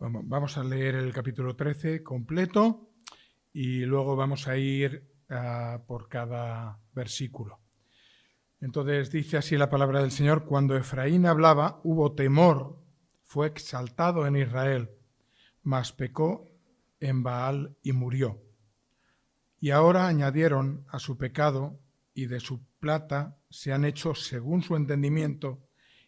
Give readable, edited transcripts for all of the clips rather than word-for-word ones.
Vamos a leer el capítulo 13 completo y luego vamos a ir por cada versículo. Entonces dice así la palabra del Señor: cuando Efraín hablaba, hubo temor, fue exaltado en Israel, mas pecó en Baal y murió. Y ahora añadieron a su pecado, y de su plata se han hecho, según su entendimiento,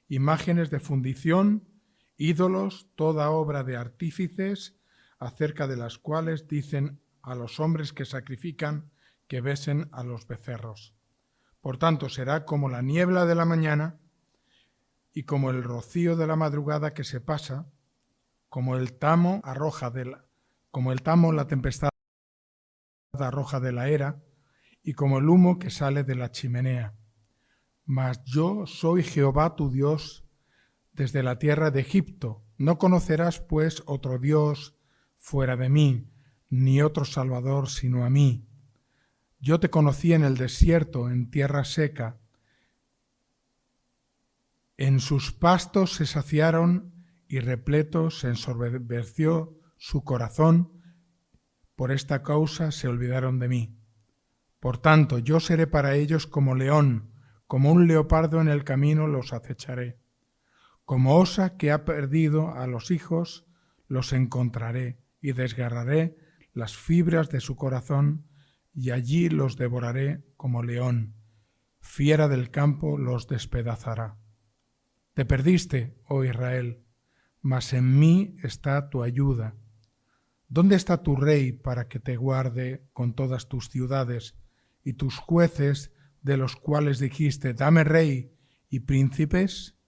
imágenes de fundición, ídolos, toda obra de artífices, acerca de las cuales dicen a los hombres que sacrifican que besen a los becerros. Por tanto, será como la niebla de la mañana y como el rocío de la madrugada que se pasa, como el tamo la tempestad arroja de la era, y como el humo que sale de la chimenea. Mas yo soy Jehová tu Dios desde la tierra de Egipto. No conocerás, pues, otro Dios fuera de mí, ni otro Salvador sino a mí. Yo te conocí en el desierto, en tierra seca. En sus pastos se saciaron y repletos se ensorbeció su corazón. Por esta causa se olvidaron de mí. Por tanto, yo seré para ellos como león, como un leopardo en el camino los acecharé. Como osa que ha perdido a los hijos, los encontraré y desgarraré las fibras de su corazón, y allí los devoraré como león. Fiera del campo los despedazará. Te perdiste, oh Israel, mas en mí está tu ayuda. ¿Dónde está tu rey para que te guarde con todas tus ciudades y tus jueces, de los cuales dijiste, dame rey y príncipes?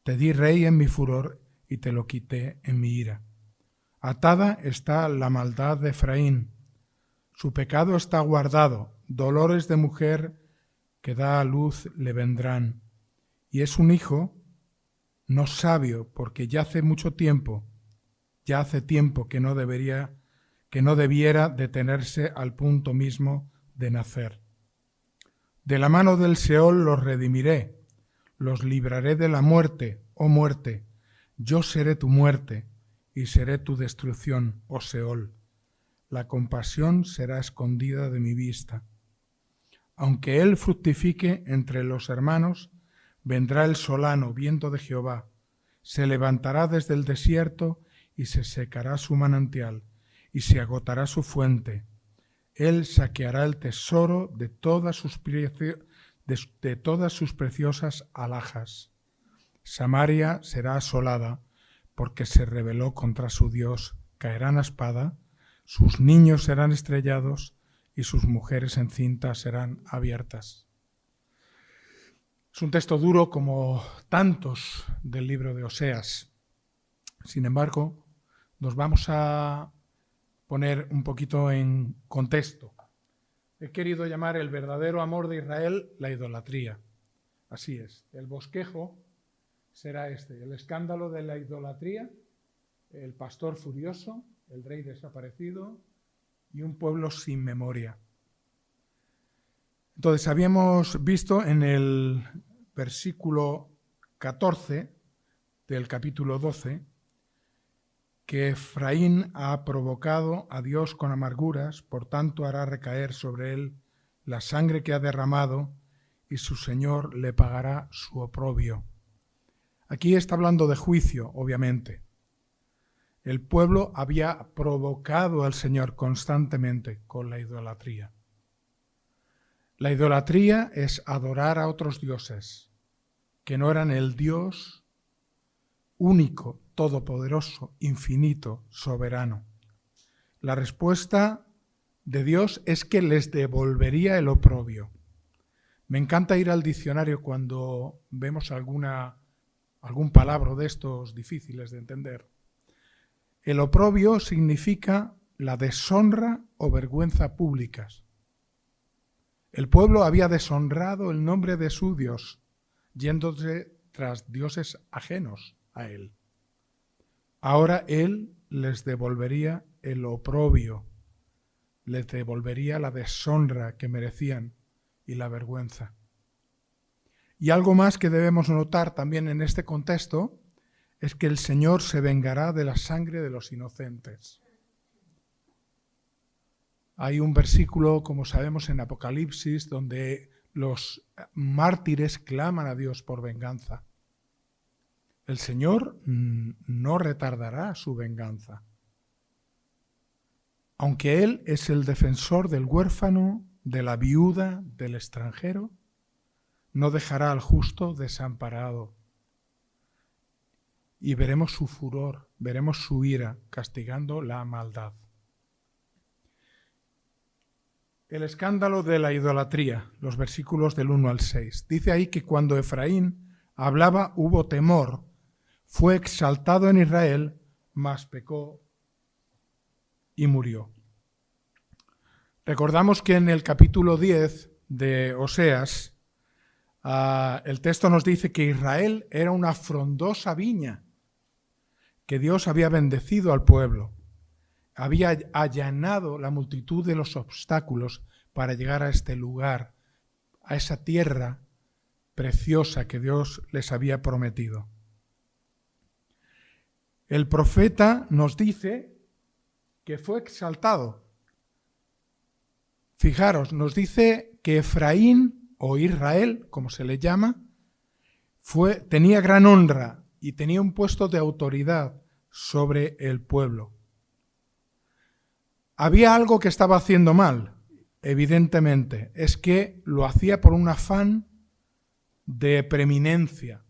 Te di rey en mi furor y te lo quité en mi ira. Atada está la maldad de Efraín. Su pecado está guardado. Dolores de mujer que da a luz le vendrán. Y es un hijo no sabio, porque ya hace tiempo que no debiera detenerse al punto mismo de nacer. De la mano del Seol los redimiré, los libraré de la muerte, oh muerte. Yo seré tu muerte y seré tu destrucción, oh Seol. La compasión será escondida de mi vista. Aunque él fructifique entre los hermanos, vendrá el solano, viento de Jehová. Se levantará desde el desierto y se secará su manantial y se agotará su fuente. Él saqueará el tesoro de todas sus preciosas alhajas. Samaria será asolada porque se rebeló contra su Dios. Caerán a espada, sus niños serán estrellados y sus mujeres encintas serán abiertas. Es un texto duro como tantos del libro de Oseas. Sin embargo, nos vamos a poner un poquito en contexto. He querido llamar el verdadero amor de Israel la idolatría. Así es, el bosquejo será este, el escándalo de la idolatría, el pastor furioso, el rey desaparecido y un pueblo sin memoria. Entonces, habíamos visto en el versículo 14 del capítulo 12 que Efraín ha provocado a Dios con amarguras, por tanto hará recaer sobre él la sangre que ha derramado y su Señor le pagará su oprobio. Aquí está hablando de juicio, obviamente. El pueblo había provocado al Señor constantemente con la idolatría. La idolatría es adorar a otros dioses que no eran el Dios único, todopoderoso, infinito, soberano. La respuesta de Dios es que les devolvería el oprobio. Me encanta ir al diccionario cuando vemos algún palabra de estos difíciles de entender. El oprobio significa la deshonra o vergüenza públicas. El pueblo había deshonrado el nombre de su Dios, yéndose tras dioses ajenos a él. Ahora él les devolvería el oprobio, les devolvería la deshonra que merecían y la vergüenza. Y algo más que debemos notar también en este contexto es que el Señor se vengará de la sangre de los inocentes. Hay un versículo, como sabemos, en Apocalipsis, donde los mártires claman a Dios por venganza. El Señor no retardará su venganza. Aunque Él es el defensor del huérfano, de la viuda, del extranjero, no dejará al justo desamparado. Y veremos su furor, veremos su ira, castigando la maldad. El escándalo de la idolatría, los versículos del 1 al 6. Dice ahí que cuando Efraín hablaba hubo temor, fue exaltado en Israel, mas pecó y murió. Recordamos que en el capítulo 10 de Oseas, el texto nos dice que Israel era una frondosa viña, que Dios había bendecido al pueblo. Había allanado la multitud de los obstáculos para llegar a este lugar, a esa tierra preciosa que Dios les había prometido. El profeta nos dice que fue exaltado. Fijaros, nos dice que Efraín, o Israel, como se le llama, tenía gran honra y tenía un puesto de autoridad sobre el pueblo. Había algo que estaba haciendo mal, evidentemente, es que lo hacía por un afán de preeminencia,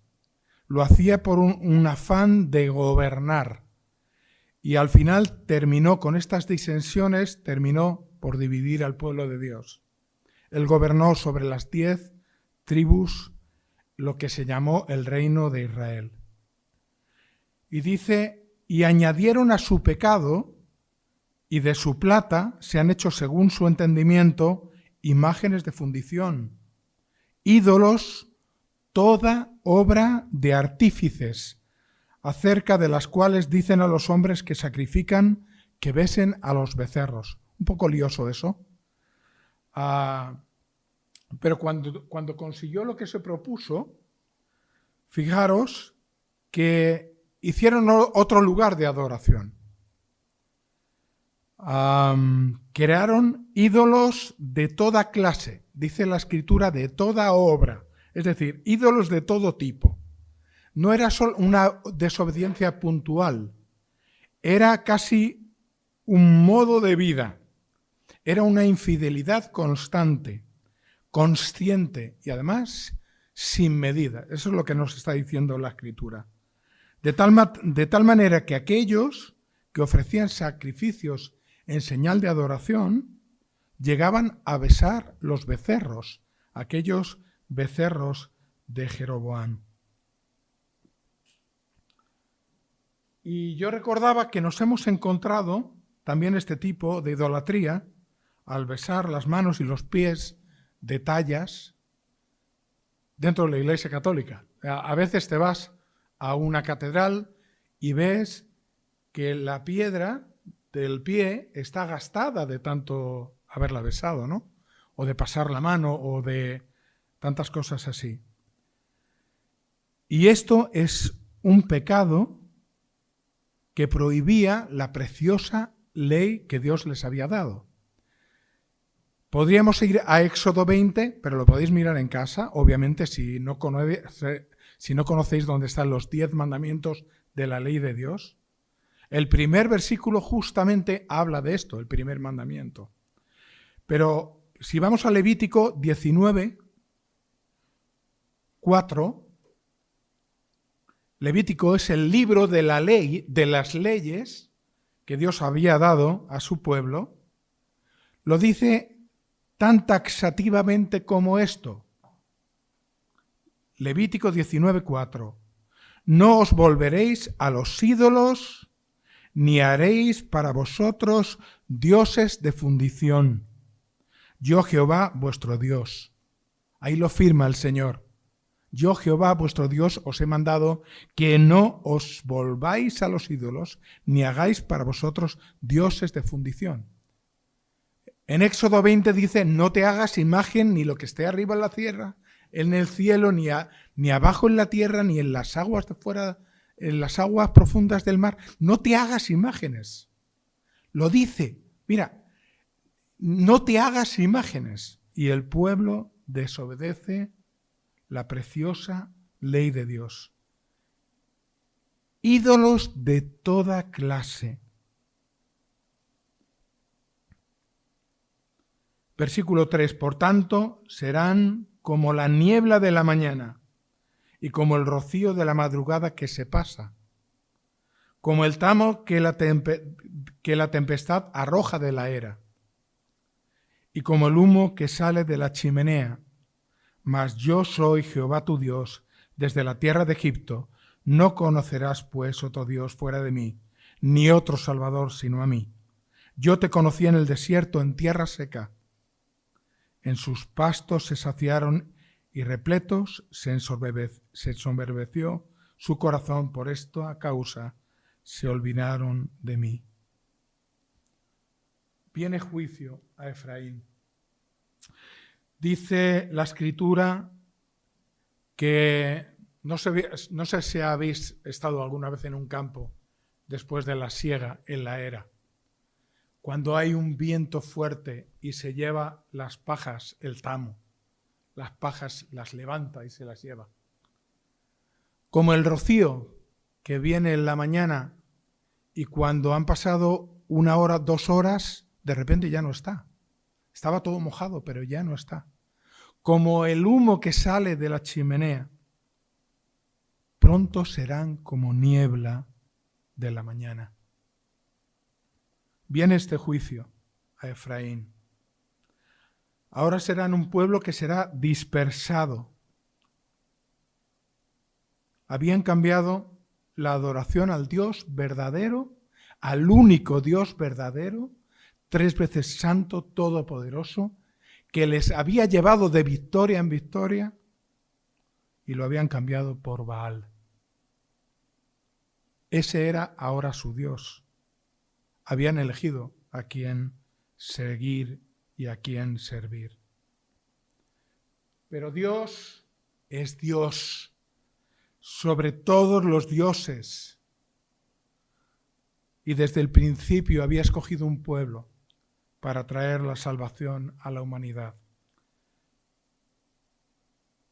lo hacía por un afán de gobernar, y al final terminó con estas disensiones, terminó por dividir al pueblo de Dios. Él gobernó sobre las 10 tribus, lo que se llamó el reino de Israel. Y dice, y añadieron a su pecado, y de su plata se han hecho según su entendimiento imágenes de fundición, ídolos, toda obra de artífices, acerca de las cuales dicen a los hombres que sacrifican que besen a los becerros. Un poco lioso eso. Pero cuando consiguió lo que se propuso, fijaros que hicieron otro lugar de adoración. Crearon ídolos de toda clase, dice la Escritura, de toda obra, es decir, ídolos de todo tipo. No era solo una desobediencia puntual, era casi un modo de vida, era una infidelidad constante, consciente y además sin medida. Eso es lo que nos está diciendo la Escritura. De tal manera que aquellos que ofrecían sacrificios en señal de adoración, llegaban a besar los becerros, aquellos becerros de Jeroboam. Y yo recordaba que nos hemos encontrado también este tipo de idolatría al besar las manos y los pies de tallas dentro de la Iglesia Católica. A veces te vas a una catedral y ves que la piedra del pie está gastada de tanto haberla besado, ¿no? O de pasar la mano o de tantas cosas así. Y esto es un pecado que prohibía la preciosa ley que Dios les había dado. Podríamos ir a Éxodo 20, pero lo podéis mirar en casa, obviamente si no conocéis dónde están los 10 mandamientos de la ley de Dios. El primer versículo justamente habla de esto, el primer mandamiento. Pero si vamos a Levítico 19, 4, Levítico es el libro de la ley, de las leyes que Dios había dado a su pueblo, lo dice tan taxativamente como esto. Levítico 19, 4. No os volveréis a los ídolos, ni haréis para vosotros dioses de fundición. Yo Jehová vuestro Dios. Ahí lo firma el Señor. Yo Jehová vuestro Dios os he mandado que no os volváis a los ídolos, ni hagáis para vosotros dioses de fundición. En Éxodo 20 dice, no te hagas imagen ni lo que esté arriba en la tierra, en el cielo, ni abajo en la tierra, ni en las aguas de fuera en las aguas profundas del mar. No te hagas imágenes. Lo dice. Mira, no te hagas imágenes. Y el pueblo desobedece la preciosa ley de Dios. Ídolos de toda clase. Versículo 3. Por tanto, serán como la niebla de la mañana y como el rocío de la madrugada que se pasa, como el tamo que la tempestad arroja de la era, y como el humo que sale de la chimenea. Mas yo soy Jehová tu Dios, desde la tierra de Egipto. No conocerás, pues, otro Dios fuera de mí, ni otro Salvador sino a mí. Yo te conocí en el desierto, en tierra seca. En sus pastos se saciaron y repletos se ensoberbeció su corazón. Por esta causa se olvidaron de mí. Viene juicio a Efraín. Dice la Escritura que no sé si habéis estado alguna vez en un campo después de la siega en la era. Cuando hay un viento fuerte y se lleva las pajas, el tamo, las pajas las levanta y se las lleva. Como el rocío que viene en la mañana y cuando han pasado 1 hora, 2 horas, de repente ya no está. Estaba todo mojado, pero ya no está. Como el humo que sale de la chimenea, pronto serán como niebla de la mañana. Viene este juicio a Efraín. Ahora serán un pueblo que será dispersado. Habían cambiado la adoración al Dios verdadero, al único Dios verdadero, 3 veces santo, todopoderoso, que les había llevado de victoria en victoria, y lo habían cambiado por Baal. Ese era ahora su Dios. Habían elegido a quién seguir y a quién servir. Pero Dios es Dios sobre todos los dioses. Y desde el principio había escogido un pueblo para traer la salvación a la humanidad.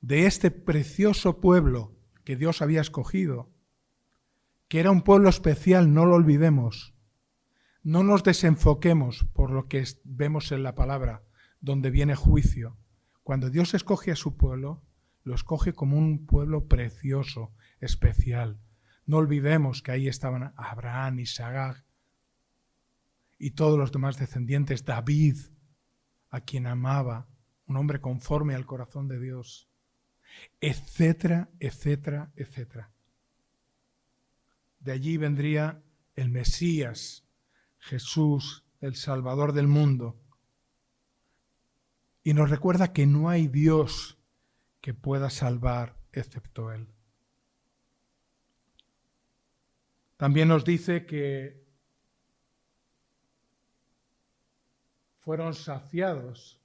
De este precioso pueblo que Dios había escogido, que era un pueblo especial, no lo olvidemos. No nos desenfoquemos por lo que vemos en la palabra, donde viene juicio. Cuando Dios escoge a su pueblo, lo escoge como un pueblo precioso, especial. No olvidemos que ahí estaban Abraham, Isaac y todos los demás descendientes, David, a quien amaba, un hombre conforme al corazón de Dios, etcétera, etcétera, etcétera. De allí vendría el Mesías, Jesús, el Salvador del mundo. Y nos recuerda que no hay Dios que pueda salvar excepto Él. También nos dice que fueron saciados.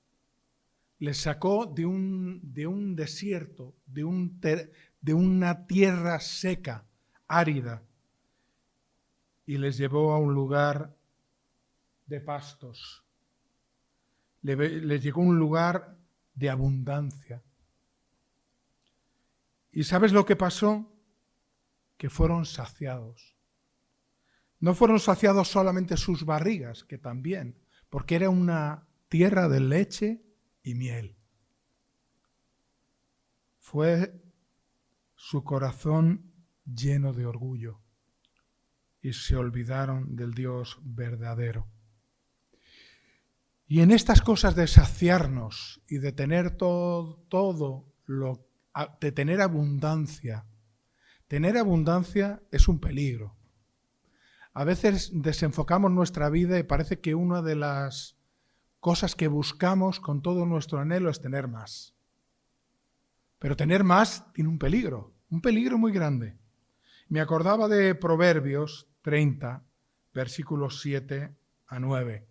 Les sacó de un desierto, de una tierra seca, árida, y les llevó a un lugar de pastos. Les llegó a un lugar de abundancia. ¿Y sabes lo que pasó? Que fueron saciados. No fueron saciados solamente sus barrigas, que también, porque era una tierra de leche y miel. Fue su corazón lleno de orgullo y se olvidaron del Dios verdadero. Y en estas cosas de saciarnos y de tener de tener abundancia es un peligro. A veces desenfocamos nuestra vida y parece que una de las cosas que buscamos con todo nuestro anhelo es tener más. Pero tener más tiene un peligro muy grande. Me acordaba de Proverbios 30, versículos 7 a 9.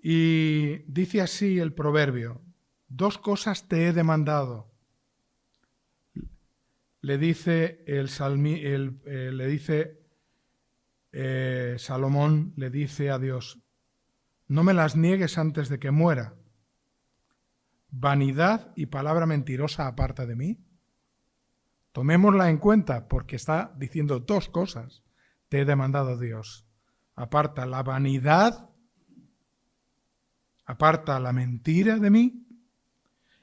Y dice así el proverbio: 2 cosas te he demandado. le dice Salomón le dice a Dios: no me las niegues antes de que muera. Vanidad y palabra mentirosa aparta de mí. Tomémosla en cuenta, porque está diciendo dos cosas. Te he demandado Dios. Aparta la vanidad, aparta la mentira de mí,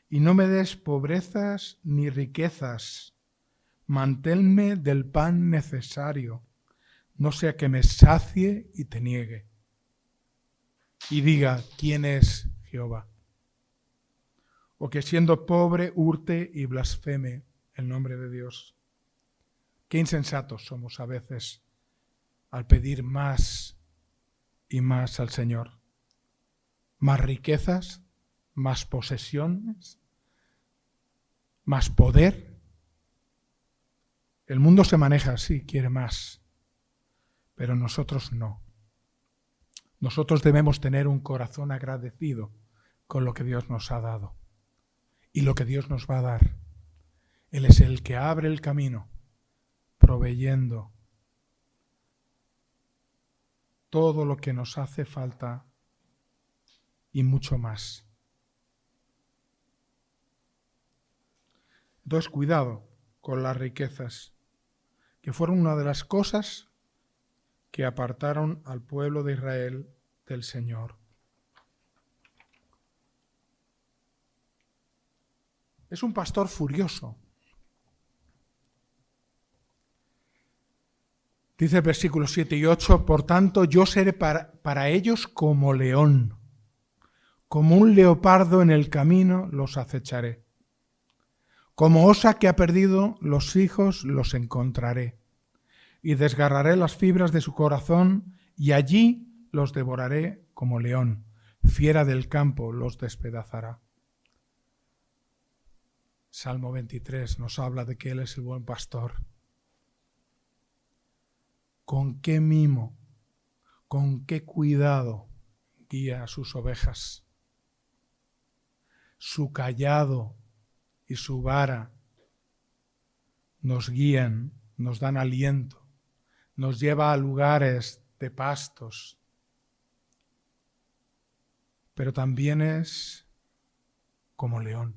y no me des pobrezas ni riquezas. Manténme del pan necesario, no sea que me sacie y te niegue y diga: ¿quién es Jehová? O que siendo pobre hurte y blasfeme el nombre de Dios. Qué insensatos somos a veces al pedir más y más al Señor. Más riquezas, más posesiones, más poder. El mundo se maneja así, quiere más, pero nosotros no. Nosotros debemos tener un corazón agradecido con lo que Dios nos ha dado y lo que Dios nos va a dar. Él es el que abre el camino, proveyendo todo lo que nos hace falta y mucho más. Entonces, cuidado con las riquezas, que fueron una de las cosas que apartaron al pueblo de Israel del Señor. Es un pastor furioso. Dice el versículo 7 y 8, por tanto yo seré para ellos como león, como un leopardo en el camino los acecharé. Como osa que ha perdido los hijos los encontraré, y desgarraré las fibras de su corazón, y allí los devoraré como león, fiera del campo los despedazará. Salmo 23 nos habla de que Él es el buen pastor. Con qué mimo, con qué cuidado guía a sus ovejas. Su cayado y su vara nos guían, nos dan aliento, nos lleva a lugares de pastos. Pero también es como león.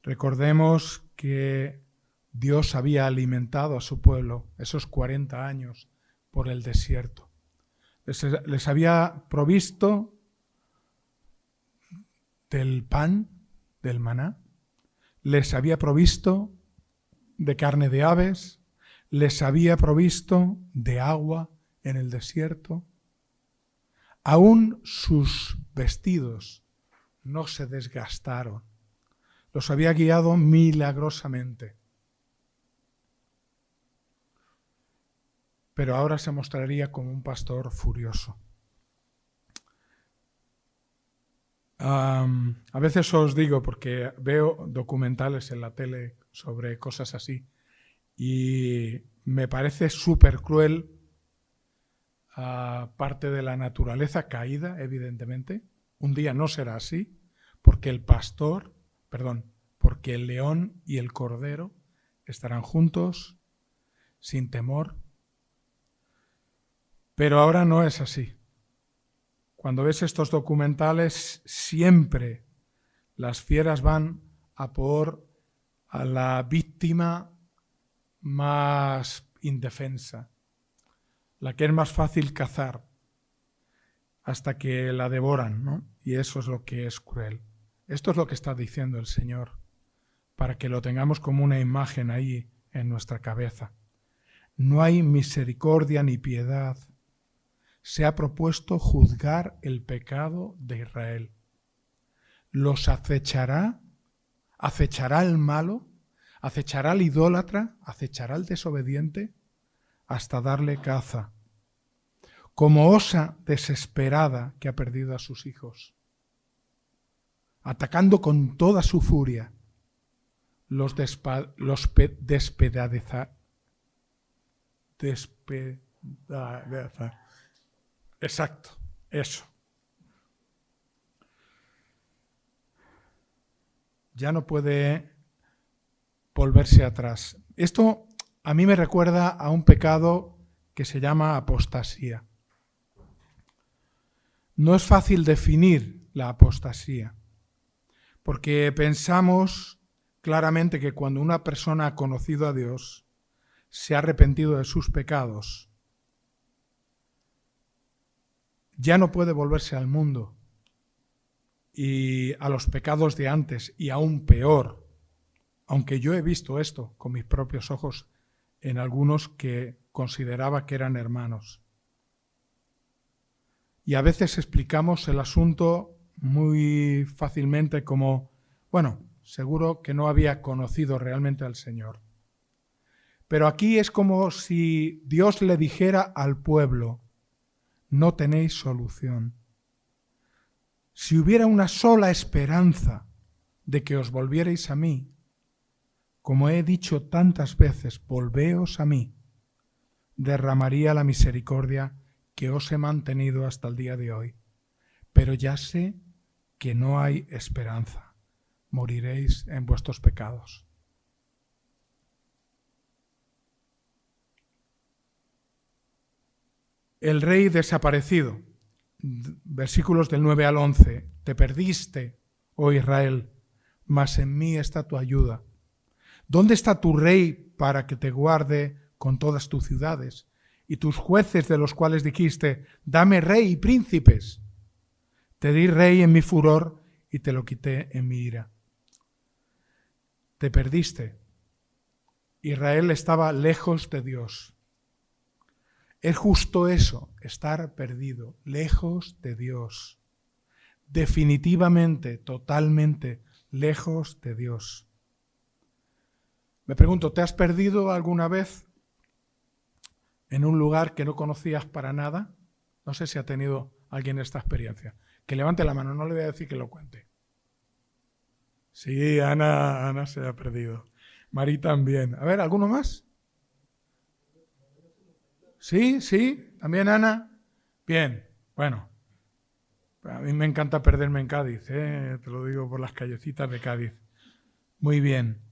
Recordemos que Dios había alimentado a su pueblo esos 40 años por el desierto. Les había provisto del pan, del maná, les había provisto de carne de aves, les había provisto de agua en el desierto. Aún sus vestidos no se desgastaron. Los había guiado milagrosamente. Pero ahora se mostraría como un pastor furioso. A veces os digo, porque veo documentales en la tele sobre cosas así, y me parece súper cruel parte de la naturaleza caída, evidentemente. Un día no será así, porque porque el león y el cordero estarán juntos, sin temor. Pero ahora no es así. Cuando ves estos documentales, siempre las fieras van a por a la víctima más indefensa, la que es más fácil cazar, hasta que la devoran, ¿no? Y eso es lo que es cruel. Esto es lo que está diciendo el Señor, para que lo tengamos como una imagen ahí en nuestra cabeza. No hay misericordia ni piedad. Se ha propuesto juzgar el pecado de Israel. Los acechará al malo, acechará al idólatra, acechará al desobediente, hasta darle caza, como osa desesperada que ha perdido a sus hijos, atacando con toda su furia, los despedazará. Exacto, eso. ya no puede volverse atrás. Esto a mí me recuerda a un pecado que se llama apostasía. No es fácil definir la apostasía, porque pensamos claramente que cuando una persona ha conocido a Dios, se ha arrepentido de sus pecados, ya no puede volverse al mundo y a los pecados de antes, y aún peor, aunque yo he visto esto con mis propios ojos en algunos que consideraba que eran hermanos. Y a veces explicamos el asunto muy fácilmente como, bueno, seguro que no había conocido realmente al Señor. Pero aquí es como si Dios le dijera al pueblo, no tenéis solución. Si hubiera una sola esperanza de que os volvierais a mí, como he dicho tantas veces, volveos a mí, derramaría la misericordia que os he mantenido hasta el día de hoy. Pero ya sé que no hay esperanza. Moriréis en vuestros pecados. El rey desaparecido. Versículos del 9 al 11. Te perdiste, oh Israel, mas en mí está tu ayuda. ¿Dónde está tu rey para que te guarde con todas tus ciudades? Y tus jueces de los cuales dijiste, dame rey y príncipes. Te di rey en mi furor y te lo quité en mi ira. Te perdiste. Israel estaba lejos de Dios. Es justo eso, estar perdido, lejos de Dios. Definitivamente, totalmente lejos de Dios. Me pregunto, ¿te has perdido alguna vez en un lugar que no conocías para nada? No sé si ha tenido alguien esta experiencia. Que levante la mano, no le voy a decir que lo cuente. Sí, Ana se ha perdido. Mari también. A ver, ¿alguno más? Sí, también Ana. Bien, bueno. A mí me encanta perderme en Cádiz, te lo digo por las callecitas de Cádiz. Muy bien.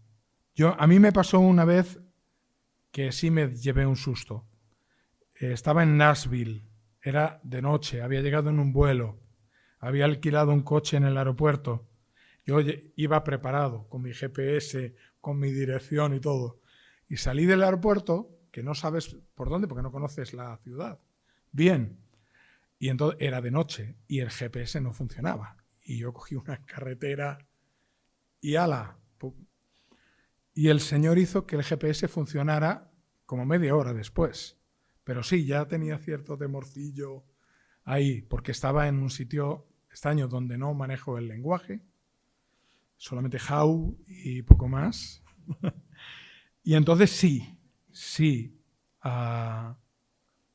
A mí me pasó una vez que sí me llevé un susto. Estaba en Nashville, era de noche, había llegado en un vuelo, había alquilado un coche en el aeropuerto. Yo iba preparado con mi GPS, con mi dirección y todo. Y salí del aeropuerto, que no sabes por dónde, porque no conoces la ciudad. Bien. Y entonces era de noche y el GPS no funcionaba. Y yo cogí una carretera y ¡ala! Y el Señor hizo que el GPS funcionara como media hora después. Pero sí, ya tenía cierto temorcillo ahí, porque estaba en un sitio extraño donde no manejo el lenguaje, solamente how y poco más. Y entonces sí,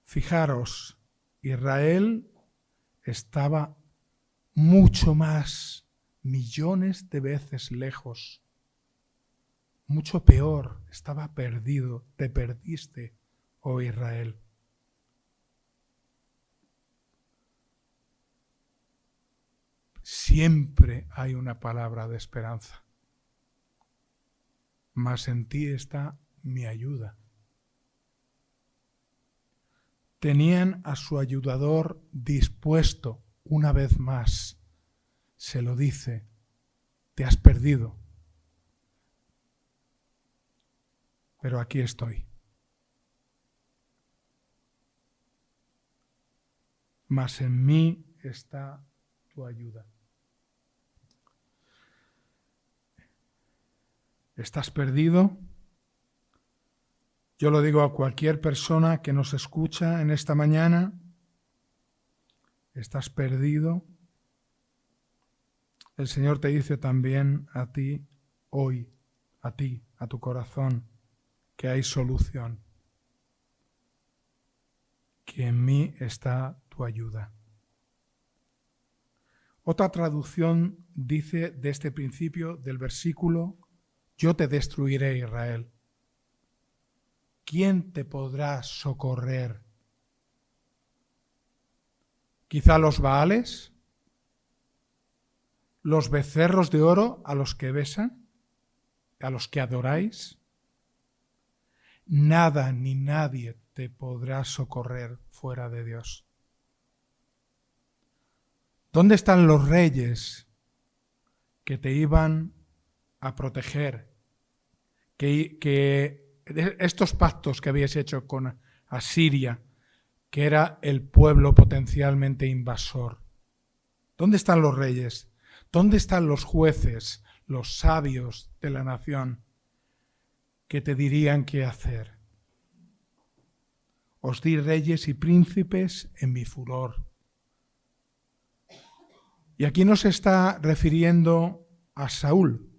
fijaros, Israel estaba mucho más, millones de veces lejos, mucho peor, estaba perdido, te perdiste, oh Israel. Siempre hay una palabra de esperanza, mas en ti está mi ayuda. Tenían a su ayudador dispuesto una vez más. Se lo dice, te has perdido, pero aquí estoy. Mas en mí está tu ayuda. ¿Estás perdido? Yo lo digo a cualquier persona que nos escucha en esta mañana. ¿Estás perdido? El Señor te dice también a ti hoy, a ti, a tu corazón, que hay solución. Que en mí está tu ayuda. Otra traducción dice de este principio del versículo, yo te destruiré, Israel. ¿Quién te podrá socorrer? ¿Quizá los Baales? los becerros de oro a los que besan, a los que adoráis? Nada ni nadie te podrá socorrer fuera de Dios. ¿Dónde están los reyes que te iban a proteger? Que estos pactos que habías hecho con Asiria, que era el pueblo potencialmente invasor. ¿Dónde están los reyes? ¿Dónde están los jueces, los sabios de la nación que te dirían qué hacer? Os di reyes y príncipes en mi furor. Y aquí no se está refiriendo a Saúl,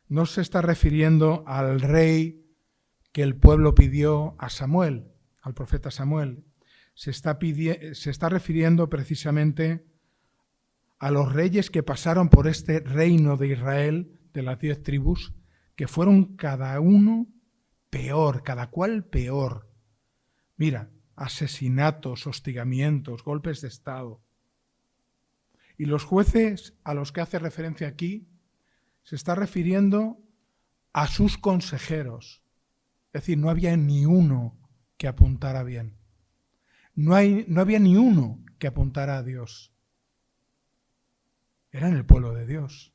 no se está refiriendo al rey que el pueblo pidió a Samuel, al profeta Samuel. Se está refiriendo precisamente a los reyes que pasaron por este reino de Israel, de las 10 tribus, que fueron cada uno peor, cada cual peor. Mira, asesinatos, hostigamientos, golpes de Estado. Y los jueces a los que hace referencia aquí se está refiriendo a sus consejeros. Es decir, no había ni uno que apuntara bien. No había ni uno que apuntara a Dios. Eran el pueblo de Dios.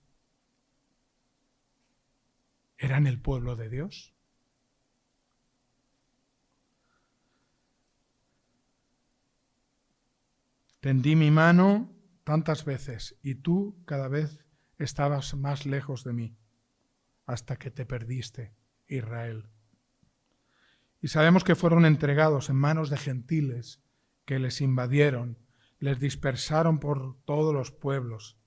¿Eran el pueblo de Dios? Tendí mi mano tantas veces y tú cada vez estabas más lejos de mí, hasta que te perdiste, Israel. Y sabemos que fueron entregados en manos de gentiles que les invadieron, les dispersaron por todos los pueblos.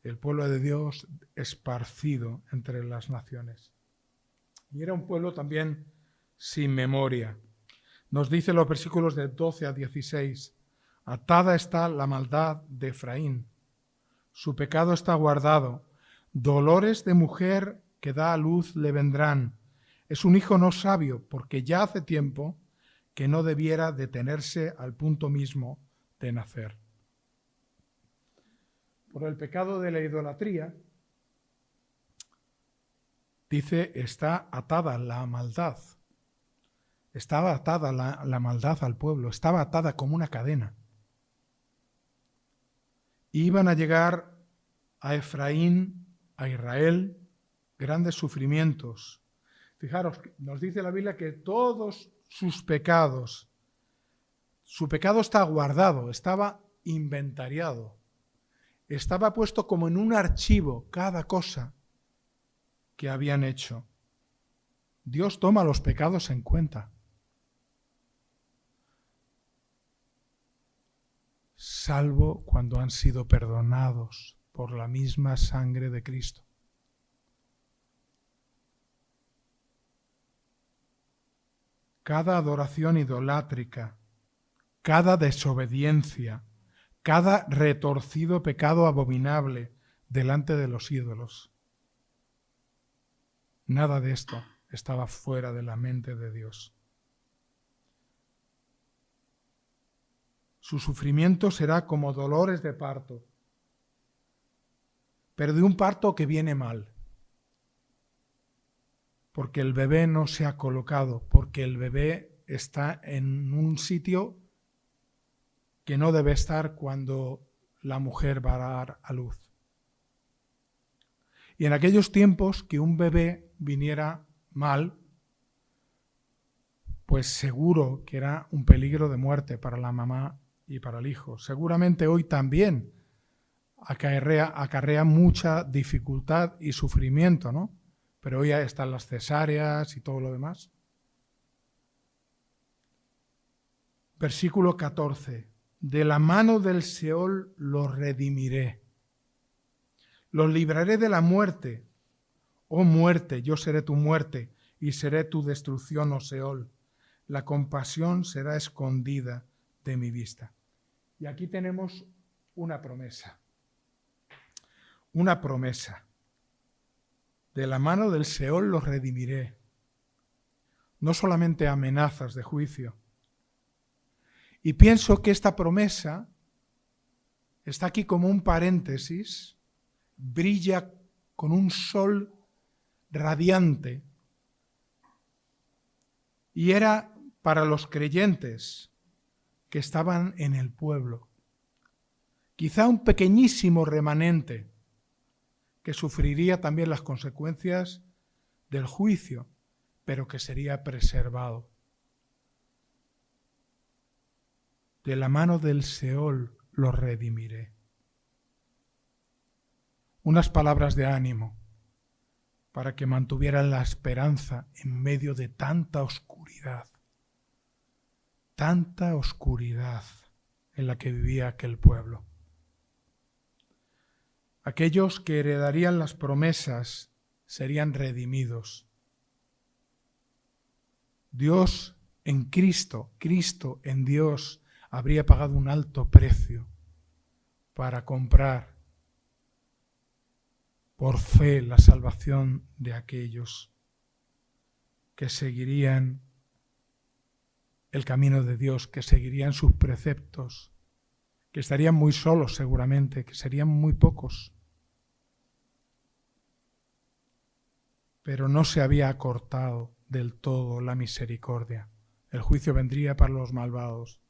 El pueblo de Dios esparcido entre las naciones. Y era un pueblo también sin memoria. Nos dice los versículos de 12 a 16, atada está la maldad de Efraín, su pecado está guardado, dolores de mujer que da a luz le vendrán. Es un hijo no sabio, porque ya hace tiempo que no debiera detenerse al punto mismo de nacer. Por el pecado de la idolatría, dice, está atada la maldad. Estaba atada la maldad al pueblo, estaba atada como una cadena. Iban a llegar a Efraín, a Israel, grandes sufrimientos. Fijaros, nos dice la Biblia que todos sus pecados, su pecado está guardado, estaba inventariado, estaba puesto como en un archivo cada cosa que habían hecho. Dios toma los pecados en cuenta. Salvo cuando han sido perdonados por la misma sangre de Cristo. Cada adoración idolátrica, cada desobediencia, cada retorcido pecado abominable delante de los ídolos, nada de esto estaba fuera de la mente de Dios. Su sufrimiento será como dolores de parto, pero de un parto que viene mal, porque el bebé no se ha colocado, porque el bebé está en un sitio que no debe estar cuando la mujer va a dar a luz. Y en aquellos tiempos que un bebé viniera mal, pues seguro que era un peligro de muerte para la mamá y para el hijo. Seguramente hoy también acarrea mucha dificultad y sufrimiento, ¿no? Pero hoy ya están las cesáreas y todo lo demás. Versículo 14. De la mano del Seol los redimiré. Los libraré de la muerte. Oh muerte, yo seré tu muerte y seré tu destrucción, oh Seol. La compasión será escondida de mi vista. Y aquí tenemos una promesa. Una promesa. De la mano del Seol los redimiré. No solamente amenazas de juicio. Y pienso que esta promesa está aquí como un paréntesis, brilla con un sol radiante. Y era para los creyentes que estaban en el pueblo. Quizá un pequeñísimo remanente que sufriría también las consecuencias del juicio, pero que sería preservado. De la mano del Seol los redimiré. Unas palabras de ánimo para que mantuvieran la esperanza en medio de tanta oscuridad en la que vivía aquel pueblo. Aquellos que heredarían las promesas serían redimidos. Dios en Cristo en Dios habría pagado un alto precio para comprar por fe la salvación de aquellos que seguirían el camino de Dios, que seguirían sus preceptos, que estarían muy solos seguramente, que serían muy pocos. Pero no se había acortado del todo la misericordia. El juicio vendría para los malvados,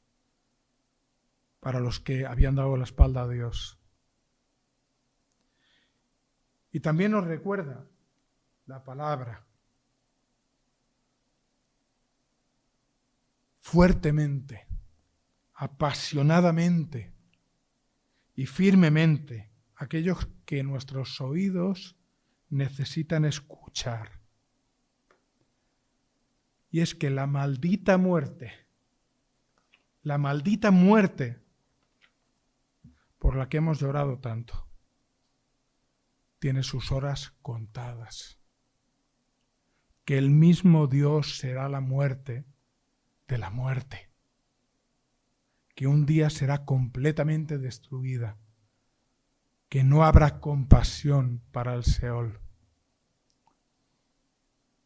para los que habían dado la espalda a Dios. Y también nos recuerda la palabra fuertemente, apasionadamente y firmemente aquellos que nuestros oídos necesitan escuchar. Y es que la maldita muerte por la que hemos llorado tanto, tiene sus horas contadas. Que el mismo Dios será la muerte de la muerte, que un día será completamente destruida, que no habrá compasión para el Seol.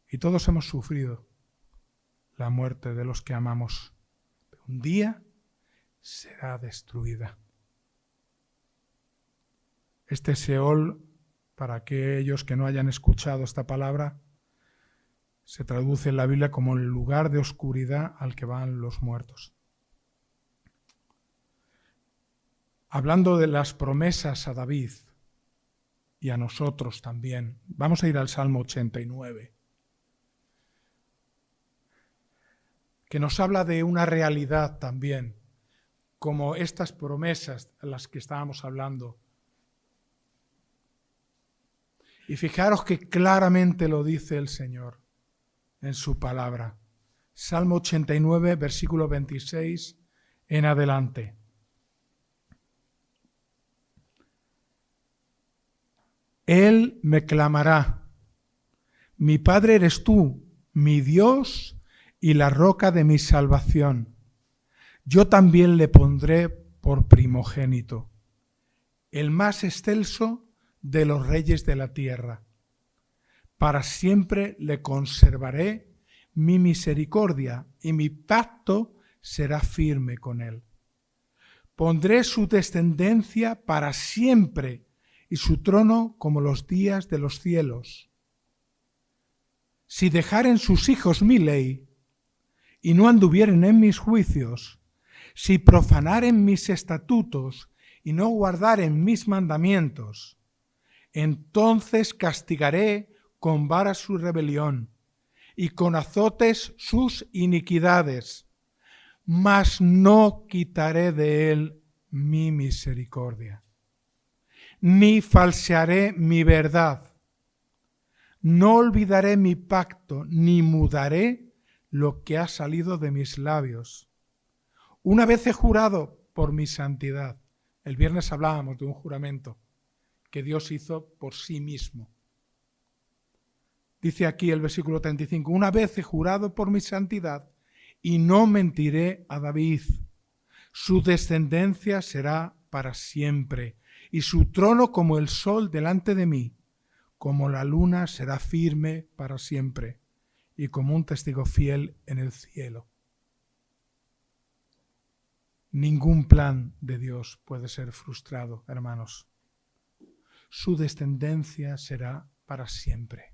Y todos hemos sufrido la muerte de los que amamos. Pero un día será destruida. Este Seol, para aquellos que no hayan escuchado esta palabra, se traduce en la Biblia como el lugar de oscuridad al que van los muertos. Hablando de las promesas a David y a nosotros también, vamos a ir al Salmo 89, que nos habla de una realidad también, como estas promesas a las que estábamos hablando. Y fijaros que claramente lo dice el Señor en su palabra. Salmo 89, versículo 26 en adelante. Él me clamará: mi Padre eres tú, mi Dios y la roca de mi salvación. Yo también le pondré por primogénito, el más excelso de los reyes de la tierra. Para siempre le conservaré mi misericordia y mi pacto será firme con él. Pondré su descendencia para siempre y su trono como los días de los cielos. Si dejaren sus hijos mi ley y no anduvieren en mis juicios, si profanaren mis estatutos y no guardaren mis mandamientos, entonces castigaré con vara su rebelión y con azotes sus iniquidades, mas no quitaré de él mi misericordia, ni falsearé mi verdad. No olvidaré mi pacto, ni mudaré lo que ha salido de mis labios. Una vez he jurado por mi santidad. El viernes hablábamos de un juramento que Dios hizo por sí mismo. Dice aquí el versículo 35, una vez he jurado por mi santidad y no mentiré a David. Su descendencia será para siempre y su trono como el sol delante de mí, como la luna será firme para siempre y como un testigo fiel en el cielo. Ningún plan de Dios puede ser frustrado, hermanos. Su descendencia será para siempre.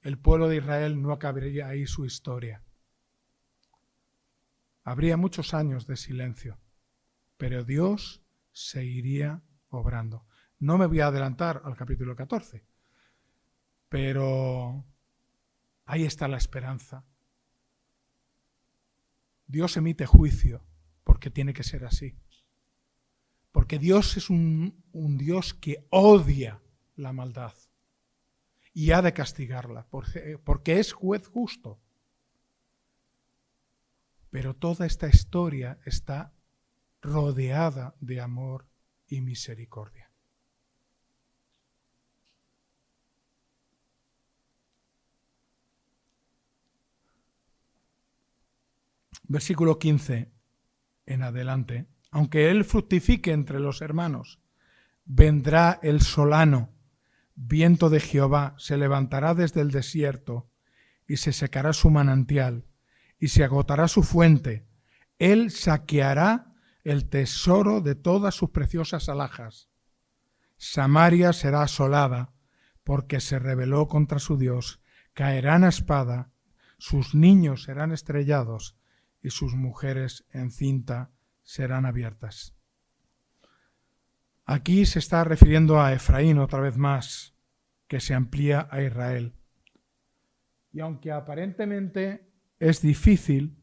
El pueblo de Israel no acabaría ahí su historia. Habría muchos años de silencio, pero Dios seguiría obrando. No me voy a adelantar al capítulo 14, pero ahí está la esperanza. Dios emite juicio porque tiene que ser así. Porque Dios es un Dios que odia la maldad y ha de castigarla, porque es juez justo. Pero toda esta historia está rodeada de amor y misericordia. Versículo 15 en adelante. Aunque él fructifique entre los hermanos, vendrá el solano, viento de Jehová, se levantará desde el desierto y se secará su manantial y se agotará su fuente. Él saqueará el tesoro de todas sus preciosas alhajas. Samaria será asolada porque se rebeló contra su Dios. Caerán a espada, sus niños serán estrellados y sus mujeres en cinta serán abiertas. Aquí se está refiriendo a Efraín otra vez más, que se amplía a Israel. Y aunque aparentemente es difícil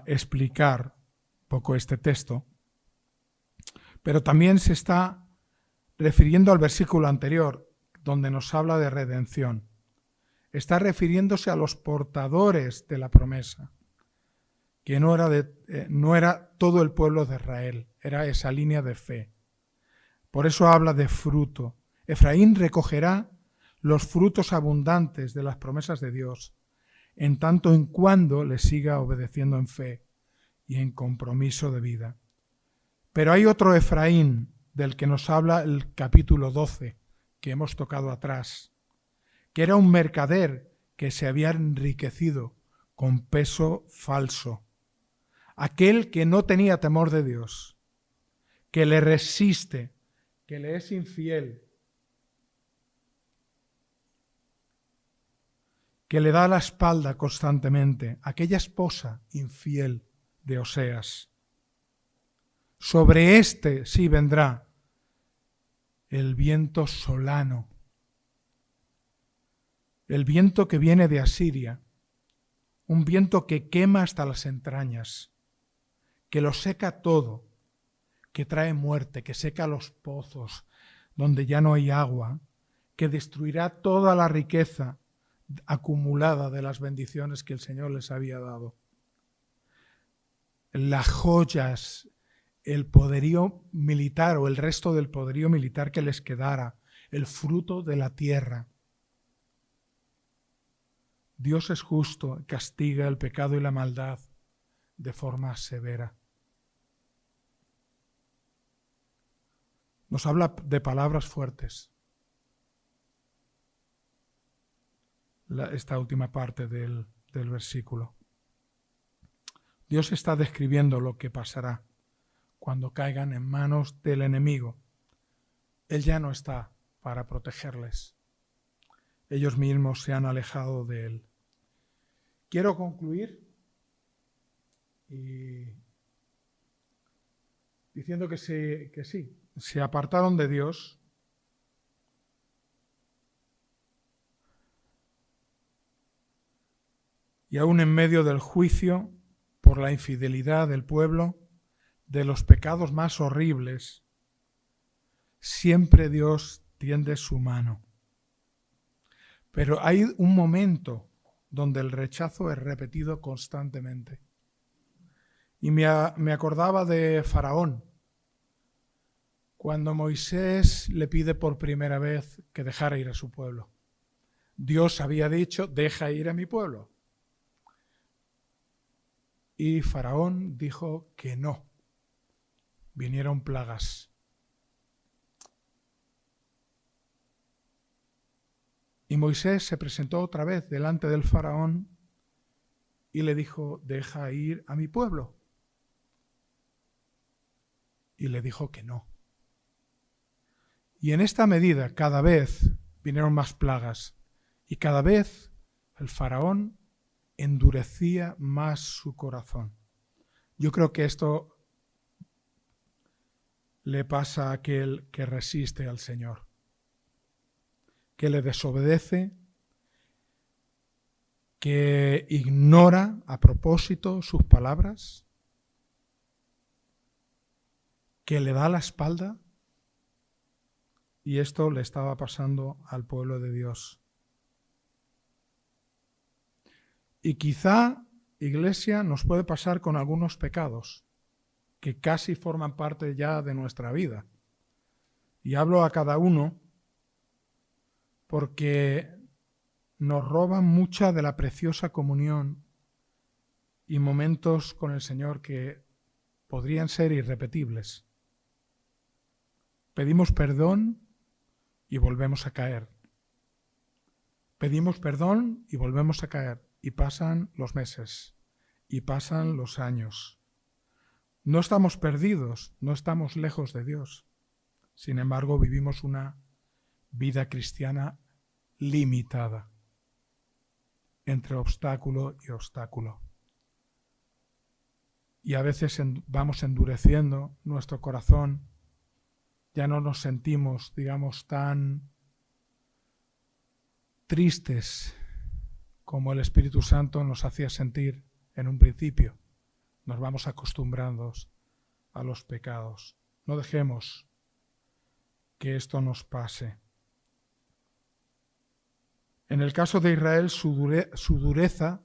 explicar un poco este texto, pero también se está refiriendo al versículo anterior, donde nos habla de redención. Está refiriéndose a los portadores de la promesa, que no era todo el pueblo de Israel, era esa línea de fe. Por eso habla de fruto. Efraín recogerá los frutos abundantes de las promesas de Dios, en tanto en cuando le siga obedeciendo en fe y en compromiso de vida. Pero hay otro Efraín del que nos habla el capítulo 12, que hemos tocado atrás, que era un mercader que se había enriquecido con peso falso. Aquel que no tenía temor de Dios, que le resiste, que le es infiel, que le da la espalda constantemente, aquella esposa infiel de Oseas. Sobre este sí vendrá el viento solano, el viento que viene de Asiria, un viento que quema hasta las entrañas, que lo seca todo, que trae muerte, que seca los pozos donde ya no hay agua, que destruirá toda la riqueza acumulada de las bendiciones que el Señor les había dado. Las joyas, el poderío militar o el resto del poderío militar que les quedara, el fruto de la tierra. Dios es justo, castiga el pecado y la maldad de forma severa. Nos habla de palabras fuertes. Esta última parte del versículo. Dios está describiendo lo que pasará cuando caigan en manos del enemigo. Él ya no está para protegerles. Ellos mismos se han alejado de él. Quiero concluir diciendo que sí, se apartaron de Dios. Y aún en medio del juicio por la infidelidad del pueblo, de los pecados más horribles, siempre Dios tiende su mano. Pero hay un momento donde el rechazo es repetido constantemente. Y me acordaba de Faraón, cuando Moisés le pide por primera vez que dejara ir a su pueblo. Dios había dicho, deja ir a mi pueblo. Y Faraón dijo que no. Vinieron plagas. Y Moisés se presentó otra vez delante del Faraón y le dijo, deja ir a mi pueblo. y le dijo que no. Y en esta medida cada vez vinieron más plagas y cada vez el faraón endurecía más su corazón. Yo creo que esto le pasa a aquel que resiste al Señor, que le desobedece, que ignora a propósito sus palabras, que le da la espalda. Y esto le estaba pasando al pueblo de Dios. Y quizá, Iglesia, nos puede pasar con algunos pecados que casi forman parte ya de nuestra vida. Y hablo a cada uno porque nos roban mucha de la preciosa comunión y momentos con el Señor que podrían ser irrepetibles. Pedimos perdón y volvemos a caer. Pedimos perdón y volvemos a caer. Y pasan los meses y pasan los años. No estamos perdidos, no estamos lejos de Dios. Sin embargo, vivimos una vida cristiana limitada entre obstáculo y obstáculo. Y a veces vamos endureciendo nuestro corazón. Ya no nos sentimos, digamos, tan tristes como el Espíritu Santo nos hacía sentir en un principio. Nos vamos acostumbrando a los pecados. No dejemos que esto nos pase. En el caso de Israel, su dureza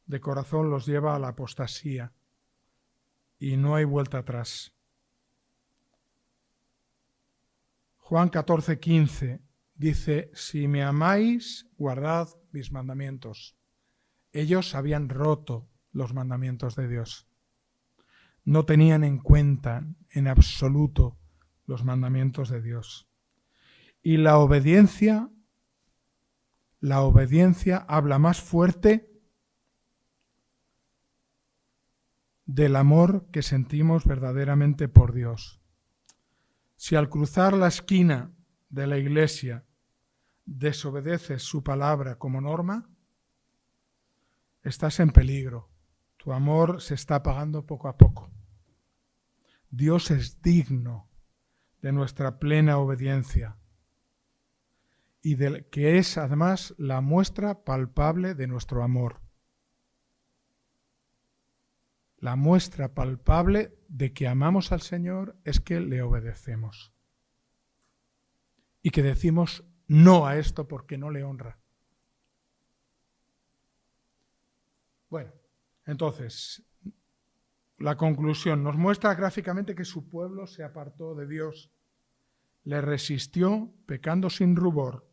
de corazón los lleva a la apostasía y no hay vuelta atrás. Juan 14:15 dice: si me amáis, guardad mis mandamientos. Ellos habían roto los mandamientos de Dios. No tenían en cuenta en absoluto los mandamientos de Dios. Y la obediencia habla más fuerte del amor que sentimos verdaderamente por Dios. Si al cruzar la esquina de la iglesia desobedeces su palabra como norma, estás en peligro. Tu amor se está apagando poco a poco. Dios es digno de nuestra plena obediencia y que es además la muestra palpable de nuestro amor. La muestra palpable de que amamos al Señor es que le obedecemos y que decimos no a esto porque no le honra. Bueno, entonces, la conclusión nos muestra gráficamente que su pueblo se apartó de Dios, le resistió pecando sin rubor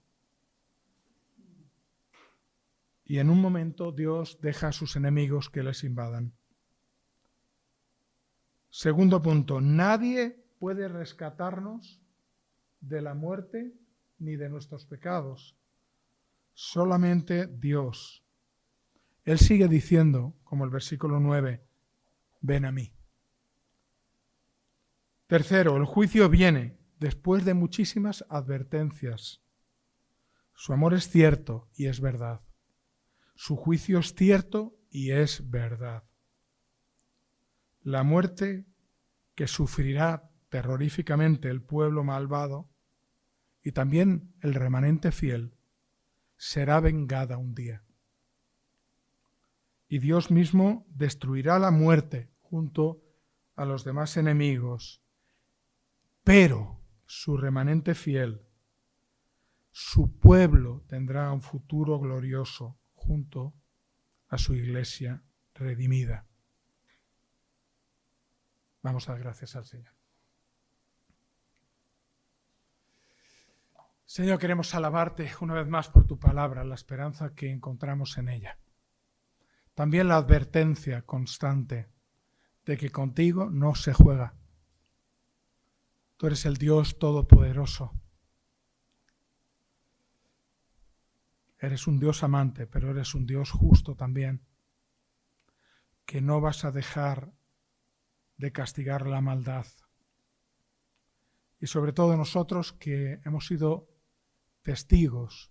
y en un momento Dios deja a sus enemigos que les invadan. Segundo punto, nadie puede rescatarnos de la muerte ni de nuestros pecados, solamente Dios. Él sigue diciendo, como el versículo 9, ven a mí. Tercero, el juicio viene después de muchísimas advertencias. Su amor es cierto y es verdad. Su juicio es cierto y es verdad. La muerte que sufrirá terroríficamente el pueblo malvado y también el remanente fiel será vengada un día. Y Dios mismo destruirá la muerte junto a los demás enemigos, pero su remanente fiel, su pueblo tendrá un futuro glorioso junto a su iglesia redimida. Vamos a dar gracias al Señor. Señor, queremos alabarte una vez más por tu palabra, la esperanza que encontramos en ella. También la advertencia constante de que contigo no se juega. Tú eres el Dios todopoderoso. Eres un Dios amante, pero eres un Dios justo también, que no vas a dejar de castigar la maldad, y sobre todo nosotros que hemos sido testigos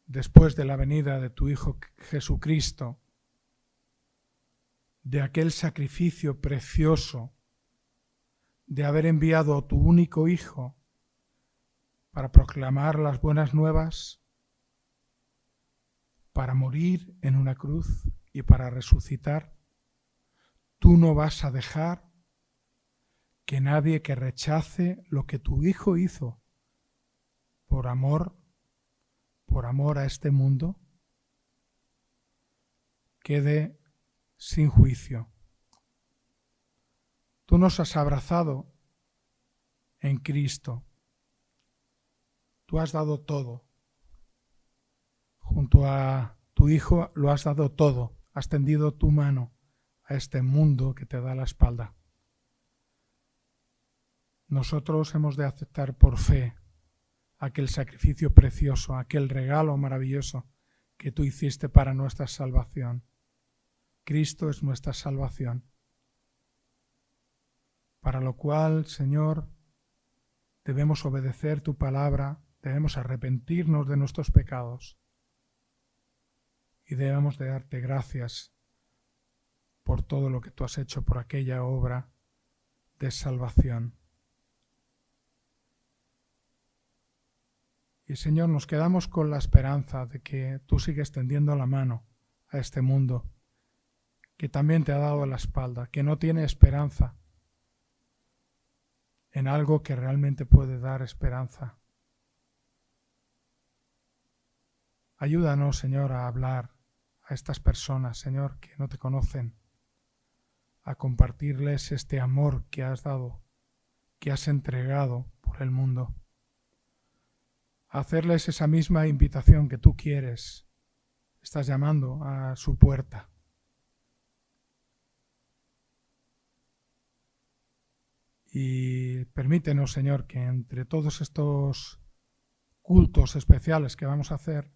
después de la venida de tu Hijo Jesucristo, de aquel sacrificio precioso de haber enviado a tu único Hijo para proclamar las buenas nuevas, para morir en una cruz y para resucitar. Tú no vas a dejar que nadie que rechace lo que tu Hijo hizo por amor a este mundo, quede sin juicio. Tú nos has abrazado en Cristo. Tú has dado todo. Junto a tu Hijo lo has dado todo. Has tendido tu mano a este mundo que te da la espalda. Nosotros hemos de aceptar por fe aquel sacrificio precioso, aquel regalo maravilloso que tú hiciste para nuestra salvación. Cristo es nuestra salvación. Para lo cual, Señor, debemos obedecer tu palabra, debemos arrepentirnos de nuestros pecados y debemos de darte gracias por todo lo que tú has hecho, por aquella obra de salvación. Y Señor, nos quedamos con la esperanza de que tú sigues tendiendo la mano a este mundo, que también te ha dado la espalda, que no tiene esperanza en algo que realmente puede dar esperanza. Ayúdanos, Señor, a hablar a estas personas, Señor, que no te conocen, a compartirles este amor que has dado, que has entregado por el mundo. A hacerles esa misma invitación que tú quieres. Estás llamando a su puerta. Y permítenos, Señor, que entre todos estos cultos especiales que vamos a hacer,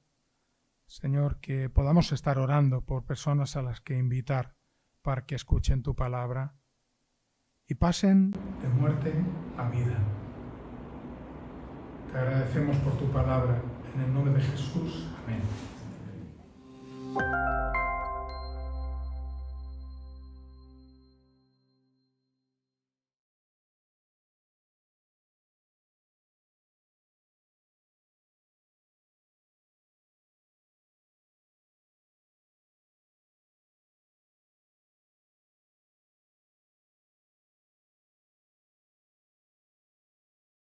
Señor, que podamos estar orando por personas a las que invitar para que escuchen tu palabra y pasen de muerte a vida. Te agradecemos por tu palabra. En el nombre de Jesús. Amén.